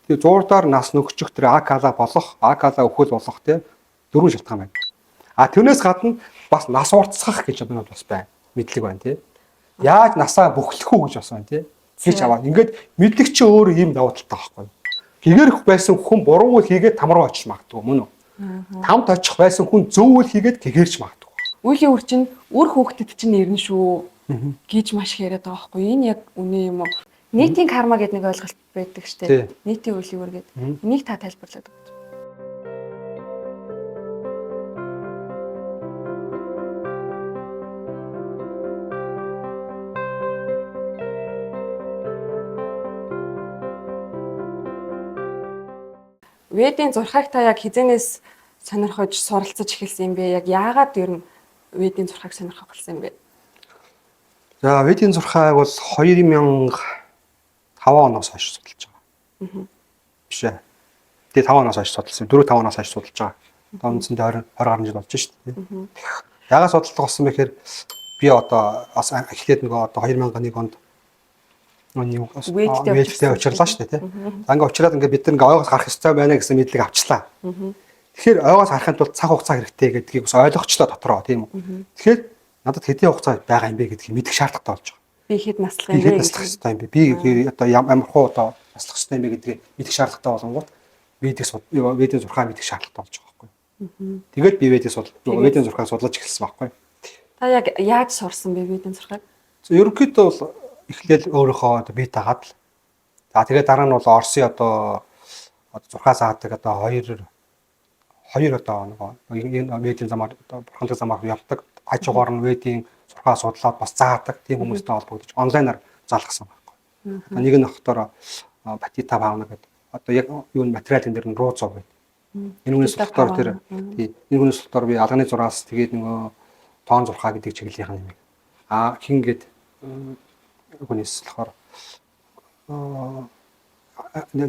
Тэгээ зуурдаар нас нөгчих тэр акала болох, акала өхөл болох те дөрвөн шалтгаан байна. Тэрнээс гадна бас нас уртсгах гэж юм бас байна. Мэдлэг байна тий. Яаж насаа бөхлөх үү гэж бас байна тий. Хийж аваад ингээд мэдлэг чи өөр юм давуу талтай байхгүй. Гэгэрх байсан хүн буруу үйл хийгээд там руу очиж магадгүй мөн үү? Тамд очих байсан хүн зөв үйл хийгээд гэгэрч магадгүй. Үеийн үр чинь үр хүүхдэд чинь нэрнэ шүү гэж маш их яриад байгаа байхгүй. Энэ яг үнэ юм уу? Нийтийн карма гэдэг нэг ойлголт байдаг штэ. Нийтийн үйл үүргээд энийг та тайлбарлаад өгч. Ведийн зурхайг та яг хизэнээс сонирхож суралцаж эхэлсэн юм бэ? Яг яагаад ер нь ведийн зурхайг сонирхох болсон юм бэ? За ведийн зурхайг бол 2005 оноос хойш судалж байгаа. Биш ээ. Тэгээ 5 оноос хойш судалсан. 4-5 оноос хойш судалж байгаа. Одоо үндсэндээ 20 гаруй жил болж шүү дээ. Яагаад судалдаг болсон бэ гэхээр би одоо бас эхлээд нөгөө одоо 2001 онд вэжтэй учрлаа шүү дээ тий. За ингээ учраад ингээ бид нэг ойгоос гарах ёстой байна гэсэн мэдлэг авчлаа. Тэгэхээр ойгоос харахын тулд цаг хугацаа хэрэгтэй гэдгийг бас ойлгочлоо дотроо тийм үү. Тэгэхээр надад хэдийн хугацаа байгаа юм бэ гэдгийг мэдэх шаардлагатай болж байгаа. Би хэд наслах юм бэ? Хэд наслах ёстой юм бэ? Би одоо ямар хуу одоо наслах ёстой юм бэ гэдгийг мэдэх шаардлагатай болонгууд ведийн зурхаа мэдэх шаардлагатай болж байгаа байхгүй. Тэгээд би ведийн зурхаа судлаж эхэлсэн байхгүй. Та яг яаж сурсан бэ ведийн зурхааг? Ерөнхийдөө бол эхлээл өөрийнхөө одоо бие таагаад л. За тэгээд дараа нь бол Орсын одоо зурхаа заадаг одоо хоёр одоо нэг ведийн замаар одоо бурхантай замаар явдаг. Хажуугаар нь ведийн зурхаа судлаад бас заадаг тийм хүмүүстэй холбогдож онлайнаар заалгасан байхгүй. Нэг нь болохоор Батита Павна гэдэг одоо яг юу материалын дээр нь Рууцов байдаг. Энэ хүнээс болохоор тэр энэ хүнээс болохоор би алганы зураас тэгээд нөгөө тоон зурхаа гэдэг чиглэлийн юм. Хин гээд хүнээс болохоор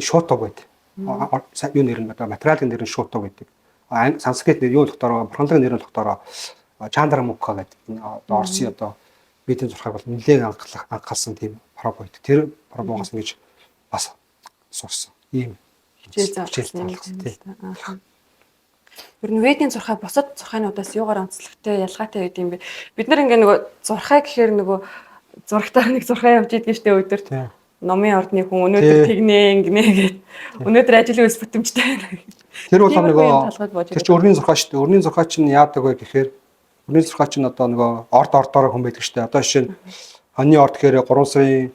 шуутаг байдаг. Юу нэр нь одоо материалын нэр нь шуутаг байдаг. Санскрит нэр юу болохоор бурханлагын нэр нь болохоор Чандрамукха гэдэг одоо Орсын одоо ведийн зурхааг бол нэлээд анхаалсан тийм проб байдаг. Тэр пробоос ингэж бас сурсан. Ийм хичээл заалгасан тийм. Ер нь ведийн зурхай бусад зурхайнуудаас юугаар онцлогтой ялгаатай байд юм бэ? Бид нар ингээ нөгөө зурхай гэхээр нөгөө зурагтаар нэг зурхай явж идэг штэ өдөр. Номын ордны хүн өнөөдөр тэгнэ ингэнэ гэд. Өнөөдөр ажил үйлс бүтэмжтэй байна. Тэр бол нөгөө тэр чинь өрний зурхай штэ. Өрний зурхай чинь яадаг вэ гэхээр өрний зурхай чинь одоо нөгөө ордоор хүн байдаг штэ. Одоо жишээ нь хоньны орд гэхээр 3 сарын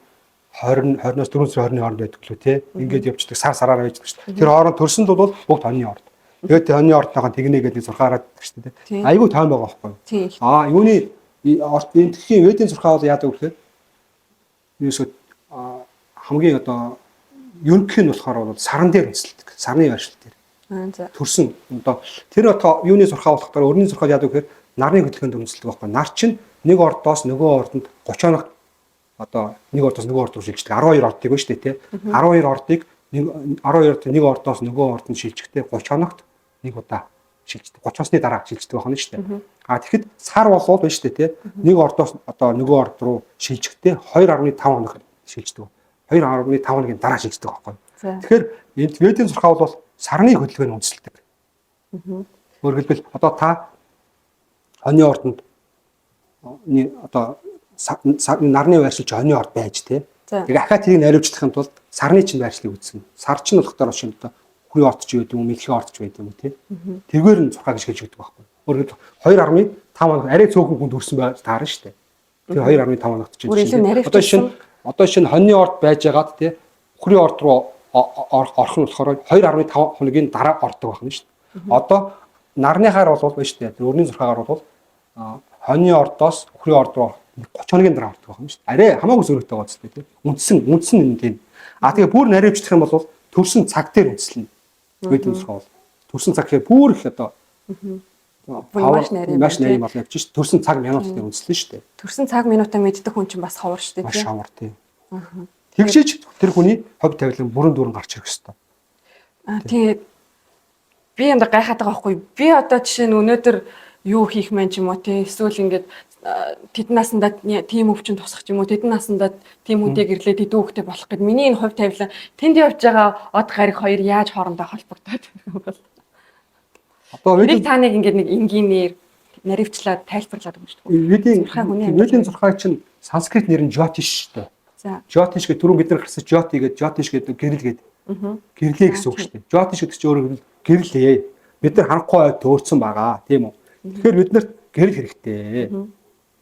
20-20-оос 4 сарын 20-ны хооронд байдаг лүү те. Ингээд явждаг сараараа байж штэ. Тэр хооронд төрсөнд бол бүгд хоньны орд. Тэгээд хоньны орднойгоо тэгнэ гэдэг зурхаараад штэ те. Айгүй тайван байгаа байхгүй юу? Юуны энэ тхийн ведийн зурхай бол яадаг вэ гэхээр юусоо хамгийн одоо ерөнхий нь болохоор бол саран дээр үндэслэдэг. Сарны байршил дээр. Төрсөн одоо тэр юуны зурхай болохоор өрний зурхай яадаг гэхээр нарны хөдөлгөөнд үндэслэдэг байхгүй. Нар чинь нэг ордоос нөгөө ордонд 30 хоног одоо нэг ордоос нөгөө орд руу шилждэг. 12 ордыг ба штэ тий. 12 ордыг 12-т нэг ордоос нөгөө ордонд шилжихдээ 30 хоногт нэг удаа шилждэг. 30-осны дараа шилждэг байна штэ. Тэгэхэд сар болвол байна штэ тий. Нэг ордоос одоо нөгөө орд руу шилжихдээ 2.5 хоног шилждэг. 2.5 хоногийн дараа шилждэг байхгүй. Тэгэхээр энэ ведийн зурхай бол сарны хөдөлгөөнд үндэслэдэг. Өөрөөр хэлбэл одоо та хоньны ордонд одоо нарны байршилч хоньны орд байж тий. Тэгээ ахаа тэрийг наривчлахын тулд сарны чинь байршлыг үзсэн. Сар чинь болохоор шинэ одоо хүрээ ордч байдаг юм, мэлхий ордч байдаг юм тий. Тэргээр нь зурхаа гэж хэлж өгдөг байхгүй. Өөрөөр хэлбэл 2.5 хоног арай цөөхөн хүн төрсэн байж таарна шүү дээ. Тэр 2.5 хоногт чинь одоо шинэ хоньны орд байж байгаад тий хүрээ орд руу орох нь болохоор 2.5 хоногийн дараа ордог байна шүү дээ. Одоо нарныхаар бол байна шүү дээ. Тэр өрний зурхаагаар бол хоньны ордоос хүрээ орд руу 30 хоногийн дараа ордог байна шүү дээ. Арай хамаагүй зөрүүтэй байгаа зү тий. Үндсэн энэ тийм. Тэгээ бүр наривчлах юм бол төрсөн цаг дээр үндэслэнэ. Ведийн зурхай бол төрсөн цаг гэхээр бүр их одоо маш нарийн болно гэж чинь төрсөн цаг минутыг үндэслэн шүү дээ. Төрсөн цаг минутаа мэддэг хүн чинь бас ховор шүү дээ тий. Маш ховор тий. Тэгшиж тэр хүний хог тавилан бүрэн дүүрэн гарч ирэх ёстой. Тэгээд би энэ гайхаад байгаа байхгүй. Би одоо жишээ нь өнөөдөр юу хийх мэн ч юм уу тий. Эсвэл ингээд тэдэн насандаа тийм өвчин тусах ч юм уу тэдэн насандаа тийм үдээ гэрлээ тэдэн хүүхдээ болох гэд миний энэ хувь тавилан тэнд явж байгаа од гариг хоёр яаж хоорондоо холбогдоод байна. Одоо Нэг таныг ингээд нэг энгийнээр наривчлаад тайлбарлаад өгч байгаа. Ведийн зурхай чинь санскрит нэр нь Jyotish шүү дээ. За. Jyotish гэдэг түрүүн бид нар гарсан Jyoti гэдэг Jyotish гэдэг гэрэл гэдэг. Гэрлээ гэсэн үг шүү дээ. Jyotish гэдэг чинь өөрөөр хэлбэл гэрлээ. Бид нар харанхуй ойд төөрсөн байгаа, тийм үү? Тэгэхээр бид нарт гэрэл хэрэгтэй.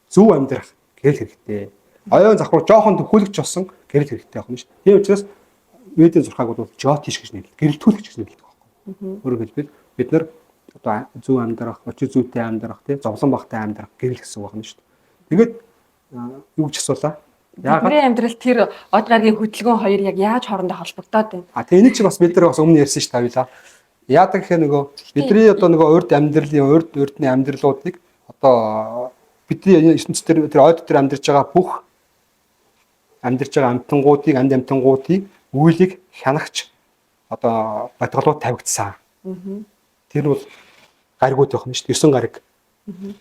Зөв амьдрах гэрэл хэрэгтэй. Оюун завхар жоохон төхөөлөгч болсон гэрэл хэрэгтэй байх юм шүү. Тийм учраас Ведийн зурхайг бол Jyotish гэж нэрлэдэг. Гэрэлтүүлэгч гэж нэрлэдэг байхгүй. Өөрөөр хэлбэл бид нар одоо зөв амьдрах, очир зүйтэй амьдрах, тийм зовлон багтай амьдрах гэрэл гэсэн үг байна шүү дээ. Тэгээд юу гэж асуулаа? Бидний амьдрал тэр од гаргийн хөдөлгөөн хоёр яг яаж хоорондоо холбогдоод байна? Тэгээ энийг чи бас бид нар бас өмнө ярьсан шүү дээ тавилаа. Яадаг гэхээр нөгөө бидний одоо нөгөө урд амьдралын урдны амьдралуудыг одоо бидний ертөнцийн тэр ойд дээр амьдарч байгаа бүх амьдарч байгаа амтангуудыг үйлийг хянагч одоо батгалууд тавигдсан. Тэр бол гаригуд байх юм шүү дээ. 9 гариг.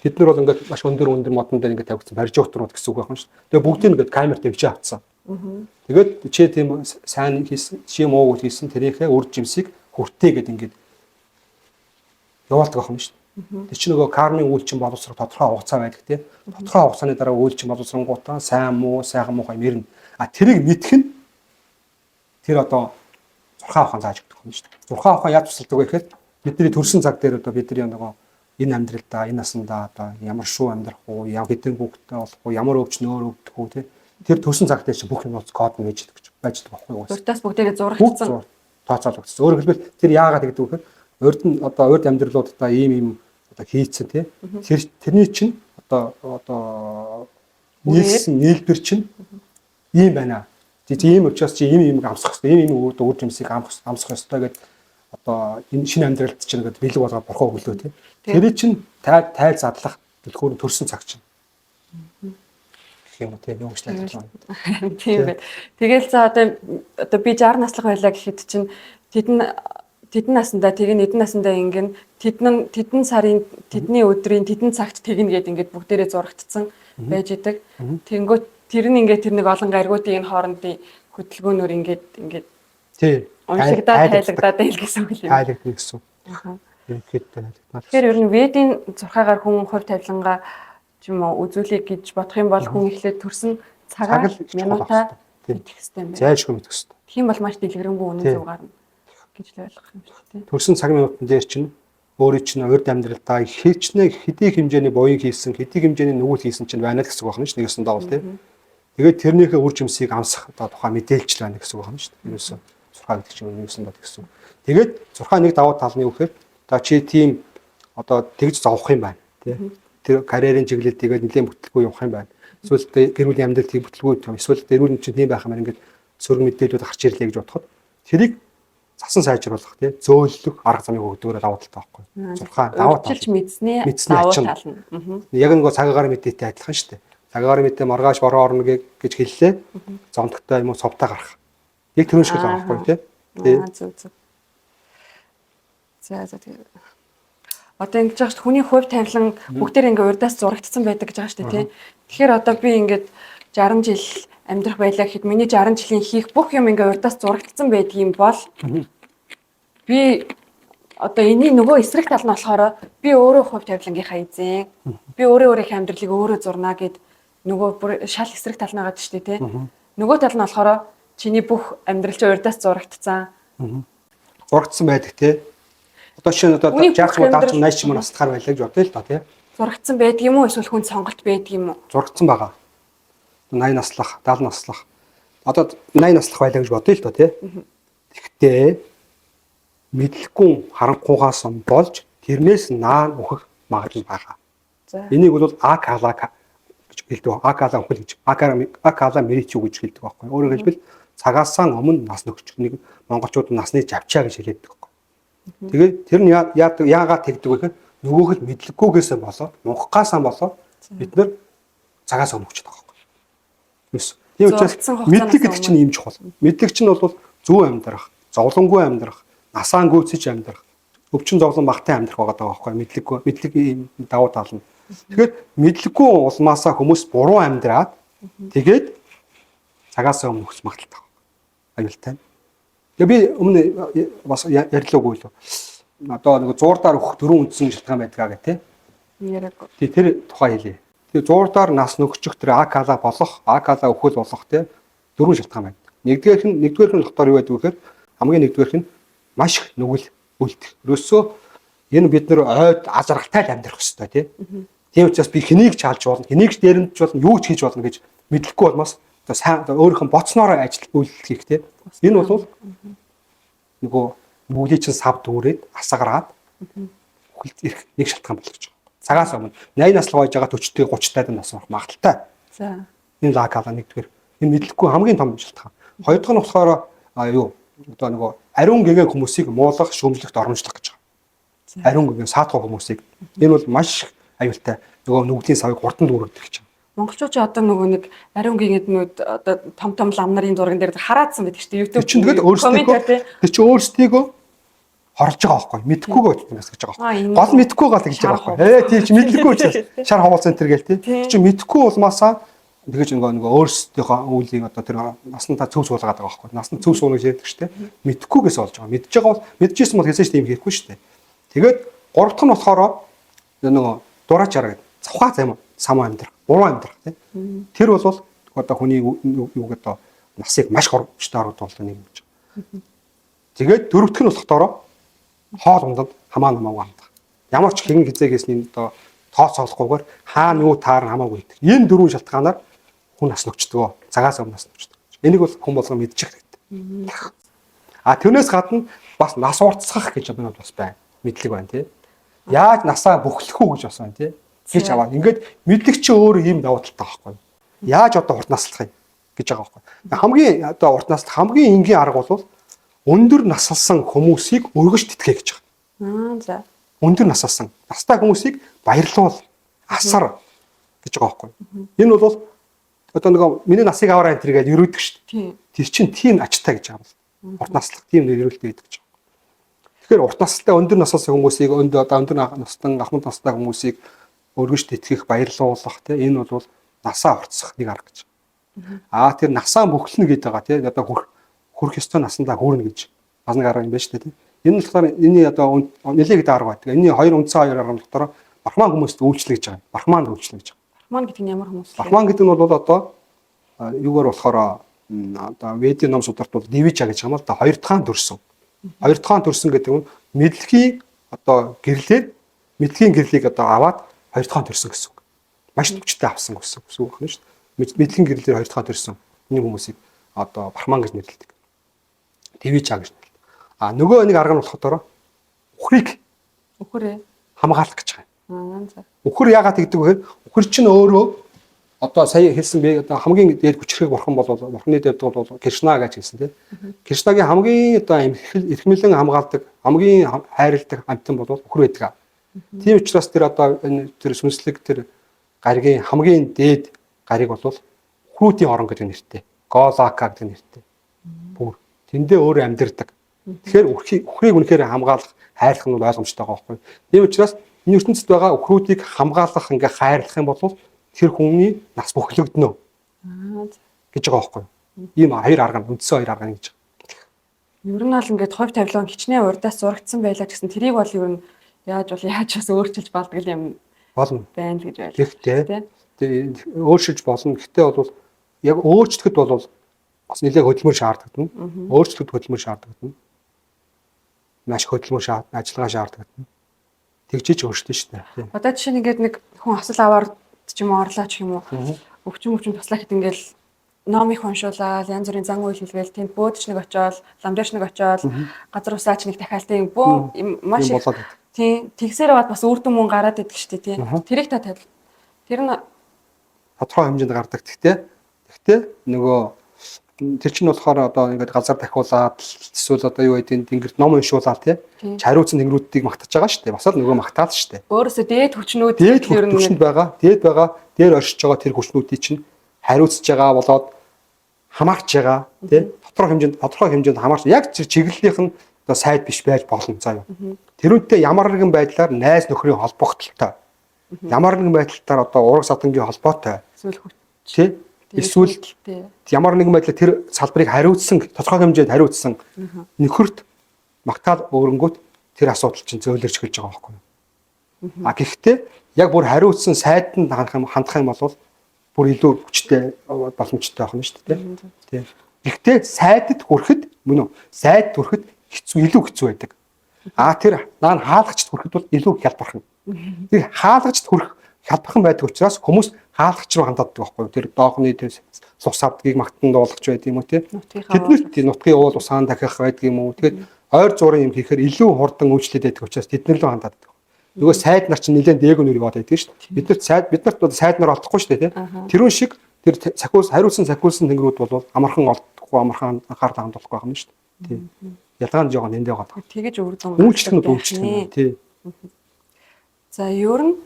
Бид нар бол ингээд маш өндөр модон дээр ингээд тавигдсан барьжуутрууд гэсэн үг байх юм шүү дээ. Тэгээ бүгдийг ингээд камер тавьж авцсан. Тэгээд чи тийм сайн хийсэн, чи муу хийсэн тэрийнхээ үр жимсийг хүртээ гэдэг ингээд явуулдаг байх юм шүү дээ. Тэр чинь нөгөө кармын үйлчин боловсрох тодорхой хугацаа байдаг тийм. Тодорхой хугацааны дараа үйлчин боловсронгуудаа сайн сайхан муу юм ирнэ. Тэрийг мэдэх нь тэр одоо зурхаа авахын зааж өгдөг юм шүү дээ. Зурхаа авах яаж тусалдаг вэ гэхээр бидний төрсэн цаг дээр одоо бидний нөгөө энэ амьдралдаа энэ насандаа одоо ямар шүү амьдрах уу, ямар хэдэн хүүхэдтэй болох уу, ямар өвчин өөр өвдөх үү тийм. Тэр төрсэн цаг дээр чинь бүх юм код нь ээждэг гэж байж байгаа байхгүй юу? Зуртаас бүгдээрээ зурагцсан. Тооцоологдсон. Өөрөөр хэлбэл тэр яагаад гэдэг вэ гэхээр урд амьдралуудаа ийм одоо хийцэн тийм. Тэрний чинь одоо нийлбэр чинь ийм байна. Тийм учраас чи ийм амсах хэрэгтэй, ийм үр жимсийг амсах ёстой гэдэг одоо энэ шинэ амьдралд чинь ингээд бэлэг болгоод борхоо өглөө тийм. Тэр чинь тайл задлах дэлгүүр төрсэн цаг чинь. Гэх юм уу тийм юу гэж тайлбарлах вэ? Тийм бай. Тэгэл за одоо би 60 наслах байлаа гэхэд чинь тэдэн насандаа эдэн насандаа ингэн тэдэн сарын тэдний өдрийн тэдэн цагт тэгнэ гэд ингээд бүгдээрээ зурагдсан байж идэг. Тэнгөт тэр нь ингээд тэр нэг олон гаригуудын энэ хоорондын хөдөлгөөнөөр ингээд тийм тайлагдаад байл гэсэн үг юм. Тайлагддаг гэсэн. Тэгэхээр ер нь Ведийн зурхаагаар хүн хувь тавилангаа ч юм уу үзүүлэх гэж бодох юм бол хүн эхлээд төрсэн цагаа минутаа мэдэх хэрэгтэй юм байна. Зайлшгүй мэдэх хэрэгтэй. Тийм бол маш дэлгэрэнгүй үнэн зөв гарна гэж л ойлгох юм шүү дээ. Төрсэн цаг минутан дээр чинь өөрийн чинь урд амьдралдаа хэдий хэмжээний буян хийсэн, хэдий хэмжээний нүгэл хийсэн чинь байна л гэсэн үг байна шүү дээ. Нэгсэн доол тийм. Тэгээд тэрнийхээ үр жимсийг амсах одоо тухайн мэдээлж байна гэсэн үг байна шүү дээ. Ерөөсөө зурхаа гэдэг чинь нэгсэн дот гэсэн. Тэгээд зурхаа нэг давуу тал нь юу гэхээр та чи тийм одоо тэгж зовох юм байна тийм. Тэр карьерийн чиглэлтэйгээ нэлээд бүтлгүй явах юм байна. Эсвэл гэр бүлийн амьдрал тийм бүтлгүй юм. Эсвэл гэр бүлийн чинь тийм байх юм ингээд сөрөг мэдээлүүд гарч ирлээ гэж бодоход тэрийг засан сайжруулах тийм зөөлөх арга замыг өгдөгөөр давуу талтай байхгүй. Зурхаа давуу тал. Мэдснээ давуу тал нь. Яг нөгөө цагаагаар мэдээтэй адилхан шүү дээ. Цагаагаар мэдээ маргааш бороо орно гэж хэллээ. Зомдогтой юм уу совтаа гарах. Яг тэрэн шиг л байгаа байхгүй тийм. Зөв. За тэгээ. Одоо ингэж байгаа шүү дээ. Хүний хувь тавилан бүгдээр ингээ урдаас зурагдсан байдаг гэж байгаа шүү дээ, тийм. Тэгэхээр одоо би ингээд 60 жил амьдрах байлаа гэхэд миний 60 жилийн хийх бүх юм ингээ урдаас зурагдсан байдаг юм бол би одоо энэний нөгөө эсрэг тал нь болохоор би өөрөө хувь тавилангийнхаа эзэн. Би өөрийнхөө амьдралыг өөрөө зурнаа гэд нөгөө шал эсрэг тал нагаад шүү дээ, тийм. Нөгөө тал нь болохоор чиний бүх амьдрал чинь урдаас зурагдсан. Зурагдсан байдаг, тийм. Одоо шинэ одоо 60 муу 70 80 муу наслахаар байлаа гэж бодъё л та тийм. Зурагдсан байдаг юм уу эсвэл хүн сонголт байдаг юм уу? Зурагдсан байгаа. 80 наслах, 70 наслах. Одоо 80 наслах байлаа гэж бодъё л та тийм. Тэгтээ мэдлэггүй харанхуйгаас болж тэрнээс наан өөхөх магадлал байгаа. За. Энийг бол акала гэж хэлдэг. Акала өхөл гэж. Акала мэричүү гэж хэлдэг байхгүй. Өөрөөр хэлбэл цагаасаа өмнө нас нөхч нэг монголчууд насны завчаа гэж хэлдэг. Тэгээд тэр нь яагаад тэгдэг вэ гэхээр нөгөөх л мэдлэггүйгээсээ болоод мунхгаасаа болоод бид нар цагаас өмнөчдөг байхгүй. Юус. Тийм учраас мэдлэг гэдэг чинь ийм чухал. Мэдлэг чинь бол зөв амьдрах, зовлонгүй амьдрах, насаан гүйцэж амьдрах, өвчин зовлон багтай амьдрах байгаа байхгүй. Мэдлэг ийм давуу тал нь. Тэгэхээр мэдлэггүй улмаасаа хүмүүс буруу амьдраад тэгээд цагаасаа өмнө өгч магталтай. Аюултай. Тэгээ би өмнө бас ярилаагүй л. Одоо нэг зуурдаар өгөх дөрвөн үндсэн шалтгаан байдгаа гэх тээ. Яриагүй. Тэр тухай хэлье. Тэгээ зуурдаар нас нөгчих тэр акала болох, акала өхөл болох тээ дөрвөн шалтгаан байна. Нэгдүгээрх нь болохоор юу байдаг вэ гэхээр хамгийн нэгдүгээрх нь маш их нүгэл үлдэх. Ерөөсөө энэ бид нэр ойд азаргалтай л амьдрах хэрэгтэй тий. Тийм учраас би хэнийг чаалж болно, хэнийг дээрэмдж болно, юу ч хийж болно гэж мэдлэхгүй болмоос одоо сайн өөрийнх нь боцноороо ажил үйлдэл хийх тий. Энэ бол нөгөө нүглийн чинь сав дүүрээд асгараад хөлт ирэх нэг шалтгаан болох гэж байна. Цагаас өмнө 80 наслах байж байгаа 40-тэй 30-тайд нас орох магадaltaй. За. Энэ лагала нэгдүгээр. Энэ мэдлэхгүй хамгийн том шалтгаан. Хоёрдугаар нь болохоор юу одоо нөгөө ариун гэгээ хүмүүсийг муулах, шүүмжлэхт оромжлох гэж байгаа. Ариун гэгээ саатгах хүмүүсийг энэ бол маш аюултай. Нөгөө нүглийн савыг хурдан дүүргэж гэж байна. Монголчууд ч одоо нөгөө нэг ариун гэгээнүүд одоо том лам нарын зурган дээр хараадсан байдаг шүү дээ. YouTube чинь тэгээд өөрсдийгөө хорлож байгаа байхгүй. Мэдэхгүйгээ бодож гэж байгаа байхгүй. Гол мэдэхгүй гал гэж байгаа байхгүй. Тийм чи мэдлэхгүй учраас шар хавал центр гээл тий. Чи мэдэхгүй улмаасаа тэгэж нөгөө өөрсдийнхөө үүлийг одоо тэр наснаа цөв суулгаад байгаа байхгүй. Насны цөв суулгаж ярьдаг шүү дээ. Мэдэхгүйгээс болж байгаа. Мэдж байгаа бол мэдчихсэн бол хэзээ ч тийм хийхгүй шүү дээ. Тэгээд гурав дахь нь болохоор нөгөө дураач хараа гэдэг. Цавхаа сам амьдрах, буруу амьдрах тий. Тэр бол одоо хүний юу гэдэг насыг маш горомжтой оруулах нэг юм гэж. Тэгээд дөрөвдөх нь болохоор хоол ундад хамаа намаагүй хандах. Ямар ч хэн хизээгээсний одоо тооцоолохгүйгээр хаана юу таарна хамаагүй гэдэг. Энэ дөрвөн шалтгаанаар хүн нас нөчдөг. Цагаас өмнө нас нөчдөг. Энийг бол хүн болгон мэдчих хэрэгтэй. Тэрнээс гадна бас нас уртсах гэж юм бас байна. Мэдлэг байна тий. Яаж насаа бүхлэх үү гэж бас байна тий. Гэж аваад ингээд мэдлэг чи өөрөө ийм давуу талтай байхгүй. Яаж одоо урт наслах юм гэж байгаа байхгүй. Хамгийн одоо урт наслах хамгийн энгийн арга бол өндөр насалсан хүмүүсийг өргөж тэтгэе гэж байгаа. За. Өндөр насалсан настай хүмүүсийг баярлуул, асар гэж байгаа байхгүй. Энэ бол одоо нэг миний насыг аваарай энэ гэж өрөөдөг шүү дээ. Тэр чинь тийм ачтай гэж байгаа бол. Урт наслах тийм нэрвэлтэй байдаг гэж байгаа. Тэгэхээр урт насалтай өндөр насалсан хүмүүсийг өндөр настан ахмад настай хүмүүсийг өргөж тэтгэх, баярлуулах тийм энэ бол насаа уртсах нэг арга гэж. Тэр насаа бүхлэнэ гэдэг байгаа тийм одоо хүрх ёстой насандаа хүрнэ гэж бас нэг арга юм байна шүү дээ тийм. Энэ болохоор энэний одоо нэлээд арга байдаг. Энэний хоёр үндсэн хоёр арга дотор Брахман хүмүүст үйлчлэх гэж байгаа. Брахман үйлчлэх гэж байгаа. Брахман гэдэг нь ямар хүмүүс вэ? Брахман гэдэг нь бол одоо юугаар болохоор одоо Ведийн ном сударт бол Девижа гэж байгаа юм л да хоёр дахь төрсөн. Хоёр дахь төрсөн гэдэг нь мэдлэгийн одоо гэрлээд мэдлэгийн гэрлийг одоо аваад хоёр дахь төрсөн гэсэн үг. Маш төвчтэй авсан гэсэн үг байна шүү дээ. Мэдлэгийн гэрлээр хоёр дахь төрсөн энэ хүмүүсийг одоо Брахман гэж нэрлэдэг. Девижа гэж нэрлэдэг. Нөгөө нэг арга нь болохоор үхрийг хамгаалах гэж байгаа. Үхэр яагаад тэгдэг вэ гэхээр үхэр чинь өөрөө одоо сая хэлсэн би одоо хамгийн дээд хүчрэг бурхан бол бурханы дэвд бол Кришна гэж хэлсэн тийм. Кришнагийн хамгийн одоо эрхмэлэн хамгаалдаг, хамгийн хайрладаг амьтан бол үхэр байдаг. Тийм учраас тэр одоо тэр сүнслэг тэр гаригийн хамгийн дээд гариг бол үхрүүдийн орон гэдэг нэртэй. Голака гэдэг нэртэй. Бүр тэндээ өөрөө амьдэрдэг. Тэгэхээр үхрийг үнэхээр хамгаалах, хайрлах нь ойлгомжтой байгаа байхгүй. Тийм учраас энэ ертөнцид байгаа үхрүүдийг хамгаалах, ингээ хайрлах юм бол тэр хүний нас бүхлэгдэнэ гэж байгаа байхгүй. Ийм хоёр арга, үндсэн хоёр арга гэж. Ер нь бол ингээд хувь тавилан хичнээн урдаас зурагдсан байлаа гэсэн тэрийг бол ер нь яаж бас өөрчилж болдог юм болно байна л гэж байлаа. Гэхдээ өөрчилж болно. Гэхдээ бол яг өөрчлөхөд бол бас нэлээд хөдөлмөр шаарддаг. Өөрчлөлт хөдөлмөр шаарддаг. Маш хөдөлмөр шаарддаг, ажиллагаа шаарддаг. Тэгжиж өөрчлөлт шүү дээ. Одоо жишээ нь ингээд нэг хүн асал аваар ч юм уу орлоо ч юм уу өвчин туслаа гэхэд ингээл номыг уншуулаад янз бүрийн зан үйл хэлгээл тэнд бөөдч нэг очиод ламжаач нэг очиод газар усаач нэг дахиалтын маш их тийм тэгсээр бат бас үр дүн мөн гараад идэг шүү дээ тийм тэрийг та тавил тэр нь тодорхой хэмжээнд гардаг. Гэхдээ нөгөө тэр чинь болохоор одоо ингээд газар дахиулаад эсвэл одоо юу гэдэг тэнгэрт ном уншуулаад тийм хариуцсан тэнгэрүүдийг магтаж байгаа шүү дээ. Бас л нөгөө магтаад шүү дээ. Өөрөөсөө дээд хүчнүүд ер нь хүчнд байгаа. Дээр оршиж байгаа тэр хүчнүүдийг чинь хариуцж байгаа болоод хамаарч байгаа тийм тодорхой хэмжээнд хамаарч яг чиглэлийнх нь одоо сайд биш байж болно заа юу. Тэрүүнтэй ямар нэгэн байдлаар найз нөхрийн холбогдлолтой Ямар нэгэн байдлаар одоо ураг садангийн холбоотой Эсвэл хүч. тий эсвэл ямар нэгэн байдлаар тэр салбарыг хариуцсан тодорхой хэмжээнд хариуцсан нөхөрт магтаал өөрөнгөт тэр асуудал чинь зөөлөрч эхэлж байгаа байхгүй юу. А гэхдээ яг бүр хариуцсан сайданд хандах юм бол бүр илүү хүчтэй боломжтой байх нь шүү дээ тий. Гэхдээ сайдад хүрэхэд мөн үү? Сайд хүрэхэд илүү хэцүү байдаг. А тэр наа хаалгачд хүрэхэд бол илүү хялбархан. Тэр хаалгачд хүрэх хялбархан байдаг учраас хүмүүс хаалгач руу ханддаг байхгүй юу? Тэр доохны тэр сус савдгийг магтанд уулгach байдаг юм уу тий? Тэднэрт нутгийн уул усаан дахих байдаг юм уу? Тэгэхээр ойр зуурын юм хийхээр илүү хурдан үйлчлээд байдаг учраас тэднэр лөө хандаад байдаг. Нөгөө сайд нар чинь нэлээд дээгүүр яваад байдаг шүү дээ. Биднэрт сайд нар олдохгүй шүү дээ тий. Тэрүүн шиг тэр хариуцсан цахиулсан тэнгэрүүд бол амархан олдохгүй амархан анхаарал хандуулахгүй байх нь шүү дээ. Тий. Ялгаа нь жоохон эндээ байгаа. Тэгэж үрдэн үйлчлэх тий. За ер нь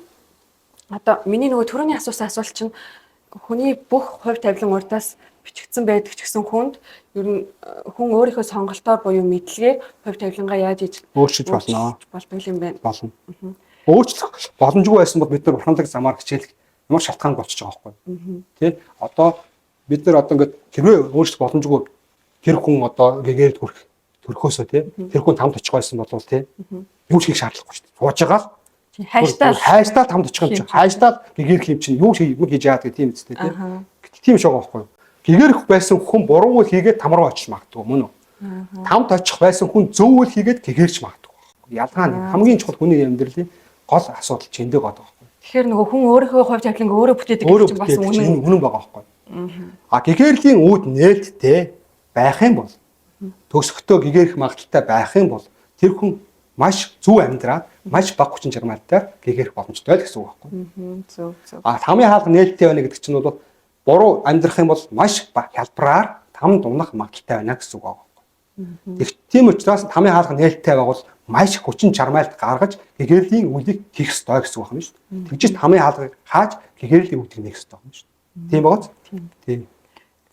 одоо миний нөгөө түрүүний асуусан асуулт чинь хүний бүх хувь тавилан урдаас бичигдсэн байдаг ч гэсэн хүнд ер нь хүн өөрийнхөө сонголтоор буюу мэдлэгээр хувь тавилангаа яаж иж өөрчилж болно. Болдог юм байна. Болно. Өөрчлөх боломжгүй байсан бол бид нар бурханлаг замаар хичээл ямар шалтгаан болчихж байгаа байхгүй. Тэ? Одоо бид нар одоо ингээд хэрвээ өөрчлөх боломжгүй тэр хүн одоо гэгээрд төрөхөөсөө тий. Тэр хүн тамд очих байсан бол тий. Юу ч хийх шаардлагагүй шүү дээ. Сууж байгаа хайштал тамд очих юм чинь. Хайштал гэгэрх юм чинь юу хийж яадаг тийм үстэй тий. Тийм шиг байгаа байхгүй. Гэгэрх байсан хүн буруу үйл хийгээд там руу очиж магадгүй мөн үү? Тамд очих байсан хүн зөв үйл хийгээд гэгэрч магадгүй. Ялгаа нь хамгийн чухал хүний амьдралын гол асуудал чинь эндээ байгаа байхгүй. Тэгэхээр нөгөө хүн өөрийнхөө хувь тавиланг өөрөө бүтээдэг гэж чинь бас үнэн байгаа байхгүй. А гэгэрлийн үүд нээлттэй байх юм бол төгсөختөө гэгэрх магадaltaй байх юм бол тэр хүн маш зөв амьдраад маш бага хүчин чармайлтаар гэгэрх боломжтой л гэсэн үг байхгүй. Зөв. А тамийн хаалга нээлттэй байна гэдэг чинь бол буруу амьдрах юм бол маш хялбараар там дунах магадaltaй байна гэсэн үг байгаа. Тийм учраас тамийн хаалга нээлттэй байгавал маш хүчин чармайлт гаргаж гэгэрлийн үлийг хийх ёстой гэсэн үг байна шүү дээ. Тэгж тамийн хаалгыг хааж гэгэрлийн үлийг нээх ёстой байна шүү дээ. Тийм байгааз? Тийм.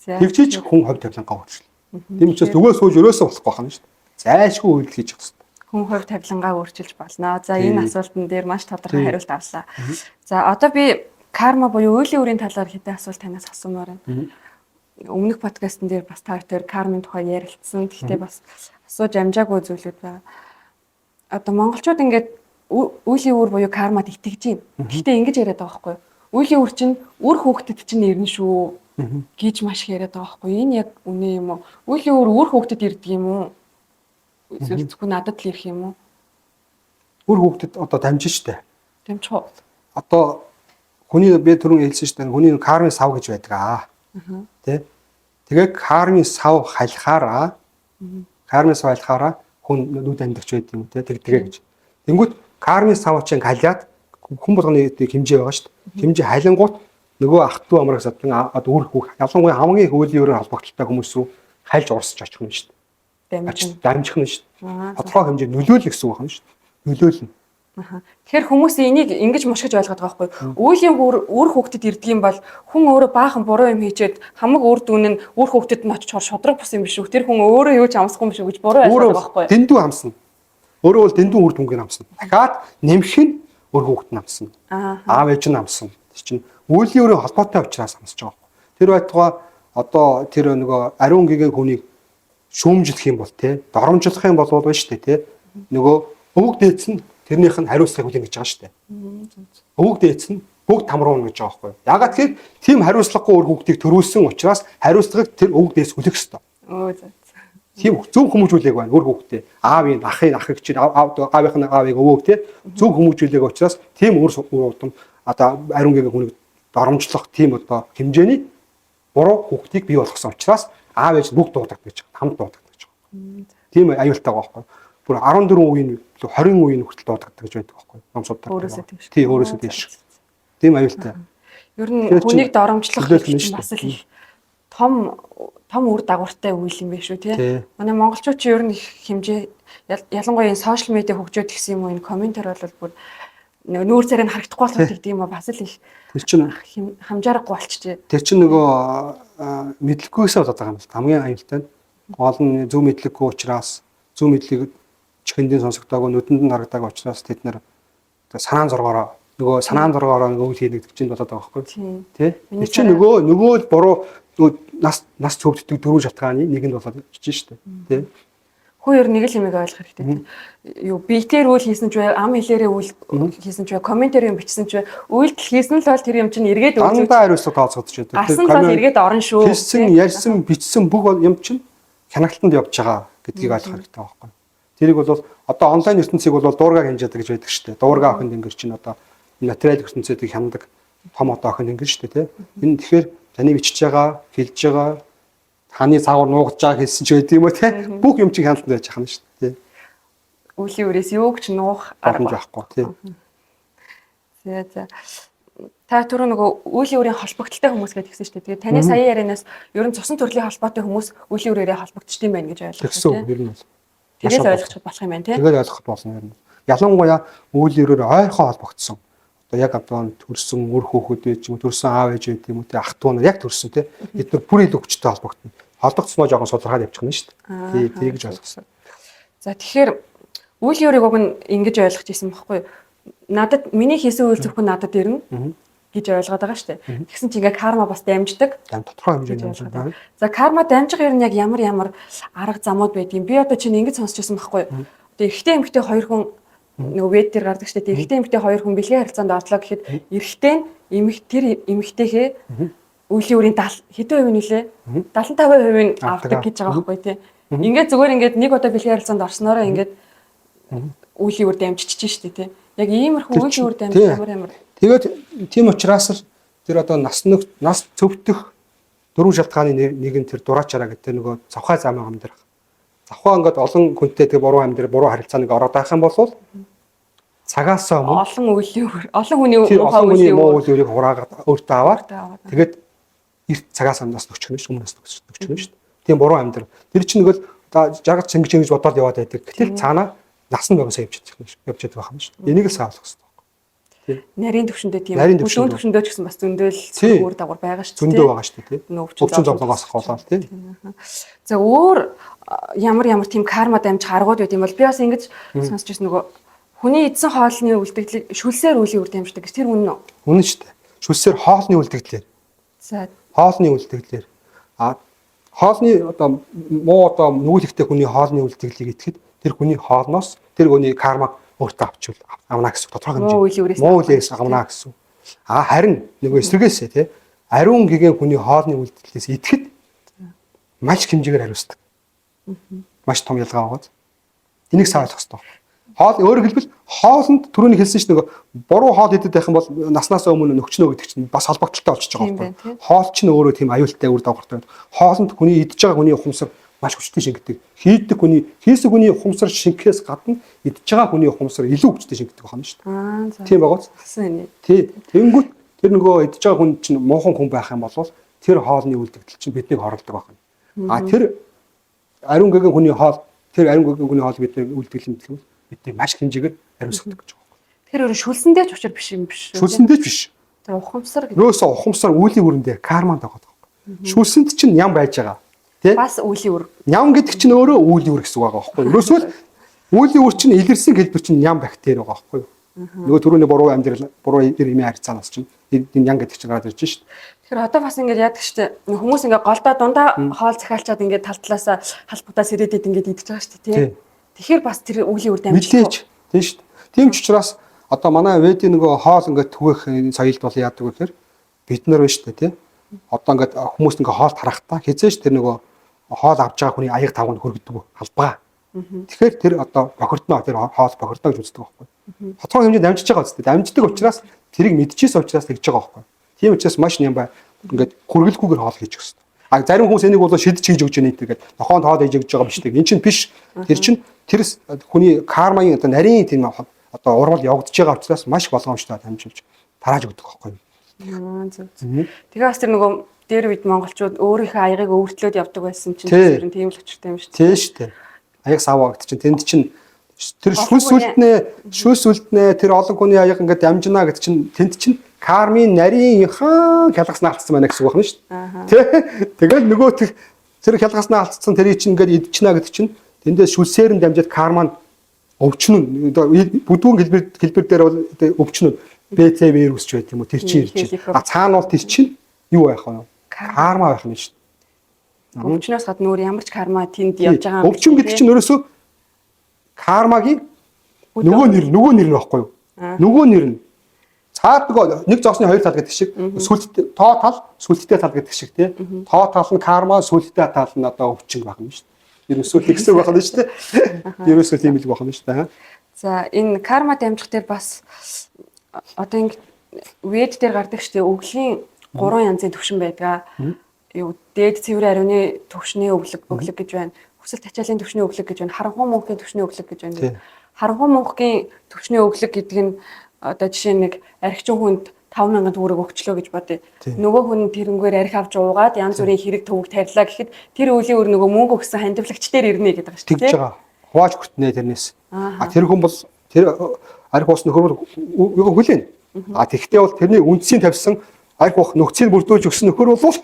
Тэгжиж хүн хувь тавилангаа өөрчилнө. Тийм учраас зүгээс сууж өрөөсөө болохгүй байна шүү дээ. Зайлшгүй үйлдэл хийж явах ёстой. Хүн хувь тавилангаа өөрчилж болно. За энэ асуултан дээр маш тодорхой хариулт авлаа. За одоо би карма буюу үеийн үрийн талаар хэдэн асуулт танаас асуумаар байна. Өмнөх подкастн дээр бас та хоёр кармын тухай ярилцсан. Гэхдээ бас асууж амжаагүй зүйлүүд байна. Одоо монголчууд ингээд үеийн үр буюу кармад итгэж байна. Гэхдээ ингэж яриад байгаа байхгүй юу? Үеийн үр чинь үр хүүхдэд чинь ирнэ шүү гэж маш их яриад байгаа байхгүй юу? Энэ яг үнэ юм уу? Үеийн үр хүүхдэд ирдэг юм уу? Эсвэл зөвхөн надад л ирэх юм уу? Үр хүүхдэд одоо дамжин штэ. Дамжих уу? Одоо хүний би түрүүн хэлсэн штэ. Хүний кармын сав гэж байдаг аа. Тэ? Тэгээ кармын сав халихаараа хүн нүд амьдарч байдаг юм те тэгээ гэж. Тэнгүүт кармын сав чинь халиад хүн болгоны хэмжээ байгаа шүү дээ. Хэмжээ халингуут нөгөө ах トゥ амрагс одоо үр хүүх ялангуяа хамгийн хөвөлийн холбогдолтой хүмүүс рүү хальж урсаж очих юм шүү дээ. Дамжих нь шүү дээ. Тодорхой хэмжээ нөлөөлөх гэсэн үг байна шүү дээ. Нөлөөлнө. Тэгэхээр хүмүүс энийг ингэж мушгиж ойлгоод байгаа байхгүй. Үеийн үр хүүхдэд ирдэг юм бол хүн өөрөө баахан буруу юм хийчээд хамаг үр дүн нь үр хүүхдэд нь очиж шодрог бус юм биш үү? Тэр хүн өөрөө юу ч амсахгүй юм биш үү гэж буруу ойлгоод байгаа байхгүй. Дэндүү амсна. Өөрөө бол дэндүү үр дүнгийн амсна. Дахиад нэмэх нь үр хүүхд нь амсна. Аав ээж нь амсна. Тэр чинь үеийн үрийн холбоотой учраас амсаж байгаа байхгүй. Тэр байтугай одоо тэр нөгөө ариун гэгээ хүнийг шүүмжлэх юм бол те доромжлох юм бол байна шүү дээ те. Нөгөө өвөг дээдс нь тэрнийх нь хариуцлагыг хүлээн гэж байгаа шүү дээ. Өвөг дээдс нь бүгд там руу гэж байгаа байхгүй. Ягаад тэгэхээр тийм хариуцлагагүй үр хүүхдийг төрүүлсэн учраас хариуцлагыг тэр өвөг дээдс хүлээх ёстой. Тийм зөв хүмүүжүүлээг байна үр хүүхдээ. Аавын ахыг чинь аавынхны аавыг өвөг те зөв хүмүүжүүлээг учраас тийм үр удам одоо ариун гэгээ хүнийг доромжлох тийм одоо хэмжээний буруу хүүхдийг бий болгосон учраас аав ээж бүгд дуудагдаж байгаа. Хамт дуудагдаж байгаа. Тийм аюултай байгаа байхгүй. Бүр 14 үеийн 20 үеийн хүртэл дуудагддаг гэж байдаг байхгүй. Номсуудаар. Тийм өөрөөсөө тийш. Тийм аюултай. Ер нь хүнийг доромжлох чинь бас л том үр дагавартай үйл юм биш үү тий. Манай монголчууд ч ер нь их хэмжээ ялангуяа энэ сошиал медиа хөгжөөд гисэн юм уу энэ комментэр бол бүр нүүр царайг харагдахгүй болох гэдэг юм бас л их тэр чинь хамжаарахгүй болчихжээ. Тэр чинь нөгөө мэдлэггүйсээ болоод байгаа юм л хамгийн аюултай нь гол нь зөв мэдлэггүй учраас зөв мэдлэг чихэндийн сонсогдоогүй нүдэнд нь харагдаагүй учраас тэд нэр санаан зургаараа нөгөө санаан дургаараа нөгөө үйл хийнэ гэдэг чинь болоод байгаа байхгүй. Тий. Миний Чи нөгөө буруу нас цөвддөг дөрвөн шалтгааны нэг нь болоод чиж штэ. Тий. Хүү ер нэг л юмыг ойлгох хэрэгтэй. Юу биетээр үйл хийсэн ч бай, ам хэлээрээ үйл хийсэн ч бай, комментээр юм бичсэн ч бай, үйлдэл хийсэн л бол тэр юм чинь эргээд үзүүлж дандаа хариуцлага тооцоодож байдаг. Асан л эргээд орно шүү. Хийсэн, ярьсан, бичсэн бүх юм чинь хяналтанд явж байгаа гэдгийг ойлгох хэрэгтэй байхгүй. Тэрийг бол одоо онлайн ертөнцийг бол дуурайг хэмжээдэг гэж байдаг шүү дээ. Дуурайг авахын тэнгэр чинь одоо материал ертөнцийг хяндаг том одоо авахын тэнгэр шүү дээ, тий. Энэ тэгэхээр таны бичиж байгаа, хэлж байгаа, таны цаавар нуугдж байгаа хэлсэн ч байдаг юм уу, тий. Бүх юм чинь хяналтанд байж байгаа юм шүү дээ, тий. Үлийн үрээс юуг ч нуух арга байхгүй, тий. За. Та түрүү нөгөө үлийн үрийн холбогдолтой хүмүүс гэж хэлсэн шүү дээ. Тэгээд таны сая ярианаас ер нь цусан төрлийн холбоотой хүмүүс үлийн үрээрээ холбогдчих юм байна гэж ойлгох тийм. Ер нь бол. Тэгээд ойлгочих болох юм байна тий. Тэгээд ойлгох болно ер нь. Ялангуяа үйл өрөөр ойрхон холбогдсон. Одоо яг одоо төрсөн үр хүүхэд байж юм, төрсөн аав ээж байт юм уу, ах トゥ нар яг төрсөн тий. Бид нар бүр илүү хүчтэй холбогдно. Холбогдсноо жоохон судалгаад явчих нь шүү дээ. Тий гэж ойлгосон. За тэгэхээр үйл өрийг уг нь ингэж ойлгож ирсэн байхгүй юу? Надад миний хийсэн үйл зөвхөн надад ирнэ гэж ойлгоод байгаа шүү дээ. Тэгсэн чинь ингээ карма бас дамждаг. Тодорхой хэмжээний дамждаг. За карма дамжих ер нь яг ямар арга замууд байдгийг би одоо чинь ингэж сонсч байсан байхгүй юу? Одоо эрэгтэй эмэгтэй хоёр хүн нөгөө вэд дээр гардаг шүү дээ. Эрэгтэй эмэгтэй хоёр хүн бэлгийн харилцаанд орлоо гэхэд эрэгтэй нь тэр эмэгтэйхээ үеийн үрийн хэдэн хувийн нөлөө 75% авдаг гэж байгаа байхгүй тий. Ингээд зүгээр ингээд нэг удаа бэлгийн харилцаанд орсноороо ингээд үеийн үр дамжчихж шүү дээ тий. Яг иймэрхүү үеийн үр дамж ямар. Тэгээд тийм учраас л тэр одоо нас цөвдөх дөрвөн шалтгааны нэг нь тэр дураачаараа гэдэг нөгөө завхай замаа амьдрах. Завхаа ингээд олон хүнтэй тэр буруу амьдрал, буруу харилцааныг ороод байх юм бол цагаас өмнө олон хүний муу үеийг хураагаад өөртөө аваад тэгээд эрт цагаас өмнөөс нөхчгөн шүү, өмнөөс нөхчгөн шүү. Тийм буруу амьдрал. Тэр чинь нөгөө жаргал цэнгэж ингэж бодоод яваад байдаг. Гэтэл цаанаа нас нь байгасаа явж чаддаг байх юм шүү. Энийг л сайн ойлгох хэрэгтэй. Нарийн төвшөндөө тийм бүлүүн төвшөндөө ч гэсэн бас зөндөл өөр дагавар байгаа шүү дээ. Зөндөө байгаа шүү дээ. Өвчин зовлонгоос хавлаа тийм. За өөр ямар тийм карма дамжих аргууд байт юм бол би бас ингэж сонсч ирсэн нөгөө хүний эдсэн хоолны үлдэгдлийг шүлсээр үлийн үр дамждаг гэж тэр үнэн үү? Үнэн шүү дээ. Шүлсээр хоолны үлдэгдлээр. За хоолны үлдэгдлэр. Хоолны одоо муу одоо нүүлэгтэй хүний хоолны үлдэгдлийг итгэхэд тэр хүний хоолноос тэр хүний карма өөртөө авчвал авна гэсэн тодорхой хэмжээ. Муу үлээс авна гэсэн. Харин нөгөө эсрэгээсээ тий ариун гэгээн хүний хоолны үлдэгдлээс итгэхэд маш хэмжээгээр хариуцдаг. Маш том ялгаа байгаа. Энийг сайн ойлгох хэрэгтэй. Хоол өөрөөр хэлбэл хоолнд түрүүний хэлсэн чинь нөгөө буруу хоол идэт байх юм бол наснаас өмнө нөхчнөө гэдэг чинь бас холбогдолтой болчихж байгаа байхгүй. Хоол чинь өөрөө тийм аюултай үр дагавартай. Хоолнд хүний идж байгаа хүний ухамсар маш хүчтэй шингэдэг. Хийсэн хүний ухамсар шингэхээс гадна идж байгаа хүний ухамсар илүү хүчтэй шингэдэг байна шүү дээ. Тийм байгаа үү? Тий. Тэнгүүт тэр нөгөө идж байгаа хүн чинь муухан хүн байх юм бол тэр хоолны үлдэгдэл чинь биднийг хорлдог байна. Тэр ариун гэгээн хүний хоол бидний үлдэгдэл юм гэх юм. Бидний маш хэмжээгээр хариуцдаг гэж байгаа. Тэр өөр шүлсэндээ ч учир биш юм биш үү? Шүлсэндээ ч биш. Тэр ухамсар гэдэг. Нөөсөө ухамсар үлийн үрэндээ карманд байгаа байхгүй. Шүлсэнд чинь ням байж байгаа. Тэ? Бас үлийн үр. Ням гэдэг чинь өөрөө үлийн үр гэсэн үг байгаа байхгүй. Нөөсөө үлийн үр чинь илэрсэн хэлбэр чинь ням бактери байгаа байхгүй. Нөгөө түрүүний буруу амьдрал, буруу эмийн харьцаанаас чинь ням гэдэг чинь гараад ирж шít. Тэгэхээр одоо бас ингэж яадаг штэ. Хүмүүс ингээ голдоо дундаа хоол захиалчаад ингээ тал талаасаа халбутаас ирээдээд ингээ идэж байгаа штэ тий. Тэгэхээр бас тэр үлийн үр дамжих. Мэдээж тийм шүү дээ. Тийм ч учраас одоо манай ведийн нөгөө хоол ингээд түгэх соёлд бол яадаг вэ гэхээр бид нар байна шүү дээ тий. Одоо ингээд хүмүүс ингээ хоол тарахтаа хязээш тэр нөгөө хоол авч байгаа хүний аяг тавг нь хөргөдөг халбаа. Тэгэхээр тэр одоо бохирдно тэр хоол бохирдно гэж үздэг байхгүй. Тодорхой хэмжээнд дамжиж байгаа үстэй. Дамждаг учраас тэрийг мэдчихсэн учраас тэгж байгаа байхгүй. Тийм учраас маш нэм бай ингээд хүргэлгүйгээр хоол хийж өгсөн. Зарим хүмүүс энийг бол шидэж хийж өгч яана гэдэг. Нохоонд хоол хийж өгч байгаа биш тийм. Энд чинь биш. Тэр чинь тэрс хүний кармагийн одоо нарийн тийм одоо урвал явагдаж байгаа учраас маш болгоомжтой дамжуулж тарааж өгдөг байхгүй. Тэгээ бас тэр нөгөө дээр үед монголчууд өөрийнхөө аягийг өвөртлөөд явдаг байсан чинь тэр нь тийм л учиртай юм шүү дээ. Тийм шүү дээ. Аяг саваагт чинь тэнд чинь тэр шүүс үлднэ тэр олон хүний аяг ингээд дамжина гэд чинь тэнд чинь кармын нарийнхаа хялгаснаа алдсан байна гэсэн үг байна шүү дээ. Тэгээд нөгөө тэр хялгаснаа алдсан тэрийг чинь ингээд идчихнэ гэдэг чинь тэндээс шүлсээр нь дамжаад карманд өвчнөн бүдүүн хэлбэр дээр бол өвчнөн БЦ вирус ч байт юм уу тэр чинь ирж байна. Цаана бол тэр чинь юу байх вэ? Карма байх нь шүү дээ. Өвчнөөс гадна өөр ямар ч карма тэнд явж байгаа юм. Өвчин гэдэг чинь ерөөсөө кармагийн нөгөө нэр нь байхгүй юу? Нөгөө нэр нь цаад нөгөө нэг зоосны хоёр тал гэдэг шиг сүлдтэй тоо тал сүлдтэй тал гэдэг шиг тий. Тоо тал нь карма, сүлдтэй тал нь одоо өвчин байх юм шүү дээ. Ерөөсөө тэгсэн байх нь шүү дээ. Ерөөсөө тийм л байх нь шүү дээ. За энэ карма дамжих дээр бас одоо ингэ вед дээр гардаг шүү дээ. Өвглийн 3 янзын төвшин байдаг. Юу дээд цэврийн ариуны төвшний өглөг гэж байна. Хүсэл тачаалын төвшний өглөг гэж байна. Харанхуй мөнхийн төвшний өглөг гэж байна. Харанхуй мөнхийн төвшний өглөг гэдэг нь одоо жишээ нэг архичин хүнд 5,000 төгрөг өгчлөө гэж бодъё. Нөгөө хүн тэрнгээр архи авч уугаад янз бүрийн хэрэг төвөг тарилаа гэхэд тэр үеийн өөр нөгөө мөнгө өгсөн хандивлагч дээр ирнэ гэдэг байгаа шүү дээ. Тэгж байгаа. Хувааж хүртнэ тэрнээс. Тэр хүн бол тэр архи уус нөхөр юу хүлээн. Тэгтээ бол тэрний үндсийг тавьсан архи уус нөхцийг бүрдүүлж өгсөн нөхөр бол